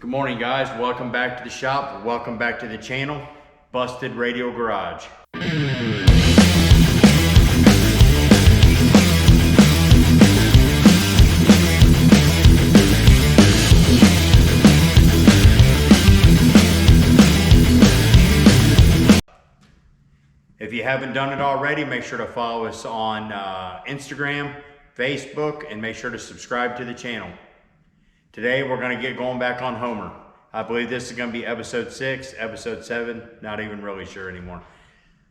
Good morning, guys. Welcome back to the shop. Welcome back to the channel, Busted Radio Garage. If you haven't done it already, make sure to follow us on Instagram, Facebook, and make sure to subscribe to the channel. Today, we're going to get going back on Homer. I believe this is going to be episode 6, episode 7, not even really sure anymore.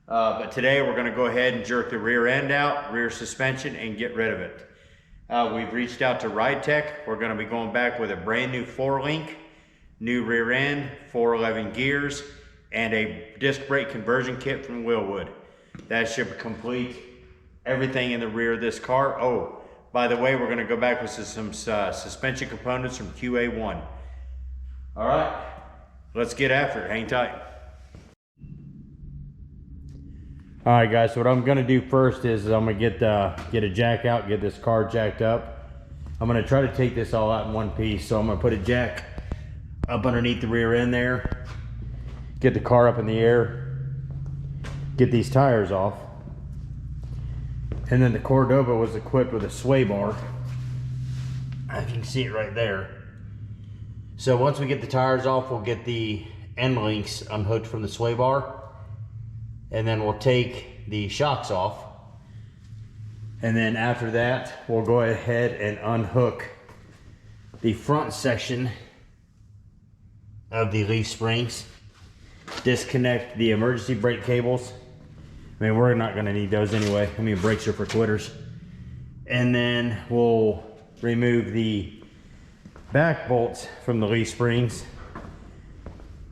But today, we're going to go ahead and jerk the rear end out, rear suspension, and get rid of it. We've reached out to Ride Tech. We're going to be going back with a brand new 4-link, new rear end, 411 gears, and a disc brake conversion kit from Wilwood. That should complete everything in the rear of this car. Oh, by the way, we're gonna go back with some suspension components from QA1. All right, let's get after it, hang tight. All right, guys, so what I'm gonna do first is I'm gonna get a jack out, get this car jacked up. I'm gonna try to take this all out in one piece. So I'm gonna put a jack up underneath the rear end there, get the car up in the air, get these tires off. And then the Cordoba was equipped with a sway bar. You can see it right there. So once we get the tires off, we'll get the end links unhooked from the sway bar. And then we'll take the shocks off. And then after that, we'll go ahead and unhook the front section of the leaf springs. Disconnect the emergency brake cables. I mean, we're not going to need those anyway. I mean, brakes are for quitters. And then we'll remove the back bolts from the leaf springs.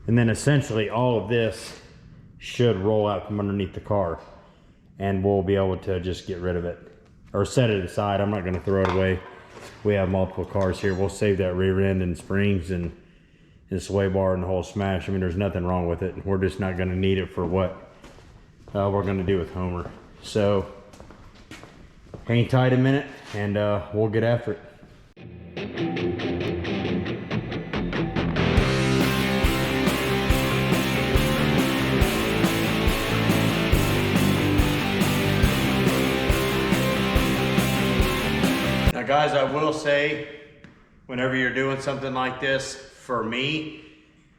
And then essentially all of this should roll out from underneath the car. And we'll be able to just get rid of it. Or set it aside. I'm not going to throw it away. We have multiple cars here. We'll save that rear end and springs and the sway bar and the whole smash. I mean, there's nothing wrong with it. We're just not going to need it for what we're going to do with Homer. So hang tight a minute and we'll get after it. Now guys, I will say, whenever you're doing something like this, for me,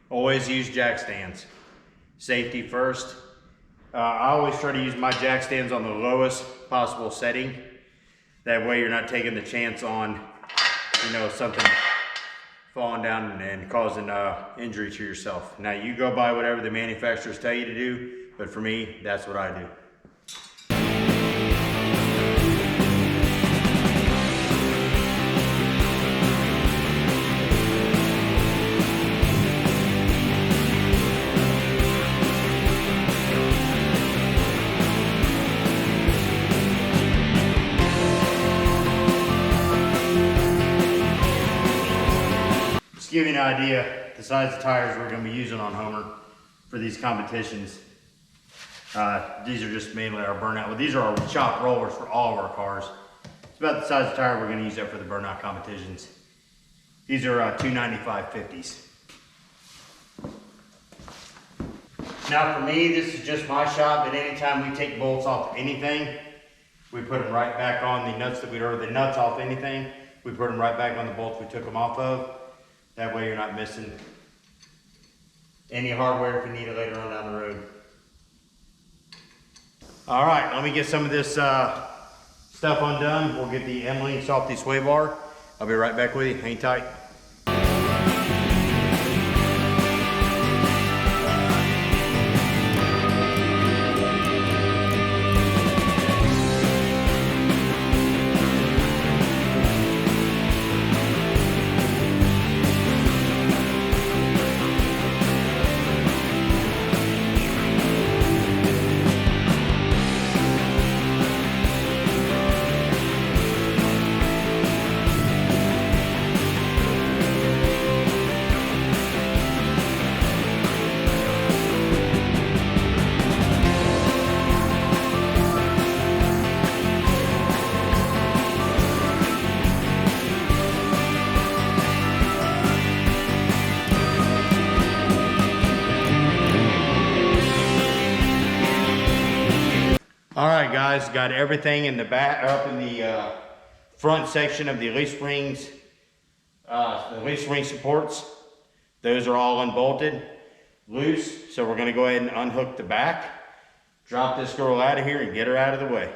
always use jack stands. Safety first. I always try to use my jack stands on the lowest possible setting. That way you're not taking the chance on, something falling down and causing injury to yourself. Now you go by whatever the manufacturers tell you to do, but for me, that's what I do. Give you an idea the size of tires we're going to be using on Homer for these competitions. These are just mainly our burnout. Well, these are our shop rollers for all of our cars. It's about the size of tire we're going to use that for the burnout competitions. These are 295 50s. Now for me, this is just my shop, and anytime we take bolts off anything, we put them right back on the nuts the nuts off anything. We put them right back on the bolts we took them off of. That way you're not missing any hardware if you need it later on down the road. All right, let me get some of this stuff undone. We'll get the end links off the sway bar. I'll be right back with you. Hang tight. All right, guys, got everything in the back, up in the front section of the leaf springs, the leaf spring supports. Those are all unbolted, loose. So we're gonna go ahead and unhook the back, drop this girl out of here and get her out of the way.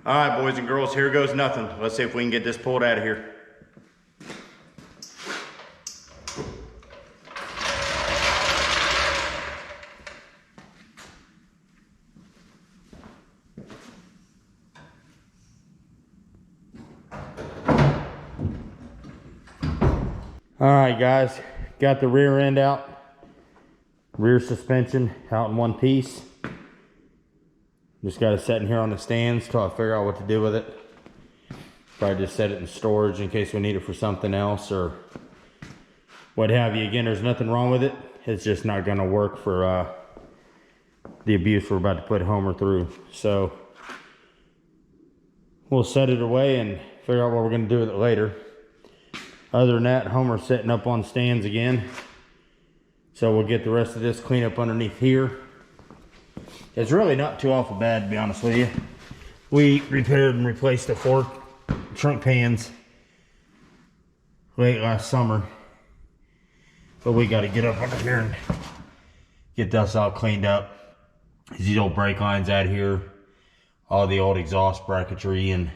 All right, boys and girls, here goes nothing. Let's see if we can get this pulled out of here. All right, guys, got the rear end out, rear suspension out in one piece. Just got it set in here on the stands till I figure out what to do with it. Probably just set it in storage in case we need it for something else or what have you. Again, there's nothing wrong with it. It's just not gonna work for the abuse we're about to put Homer through. So we'll set it away and figure out what we're gonna do with it later. Other than that, Homer's setting up on stands again. So we'll get the rest of this clean up underneath here. It's really not too awful bad, to be honest with you. We repaired and replaced the 4 trunk pans late last summer. But we got to get up under here and get this all cleaned up. These old brake lines out here, all the old exhaust bracketry and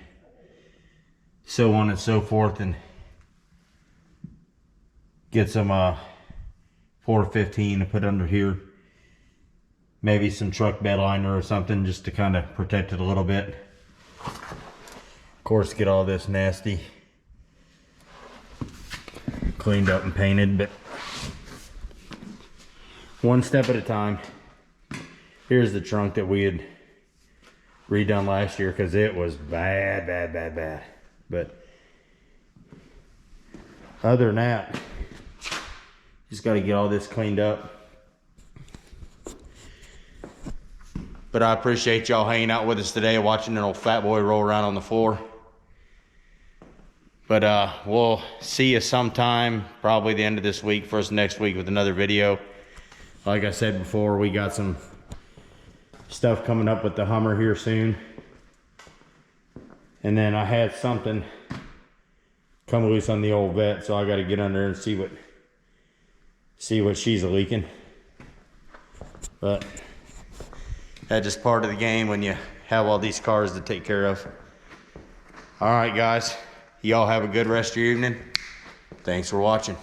so on and so forth, and get some 415 to put under here. Maybe some truck bed liner or something just to kind of protect it a little bit. Of course, get all this nasty cleaned up and painted, but one step at a time. Here's the trunk that we had redone last year because it was bad. But other than that, just got to get all this cleaned up. But I appreciate y'all hanging out with us today, watching an old fat boy roll around on the floor. But we'll see you sometime, probably the end of this week, first next week with another video. Like I said before, we got some stuff coming up with the Hummer here soon. And then I had something come loose on the old vet, so I got to get under and see what she's leaking. But that's just part of the game when you have all these cars to take care of. All right, guys, y'all have a good rest of your evening. Thanks for watching.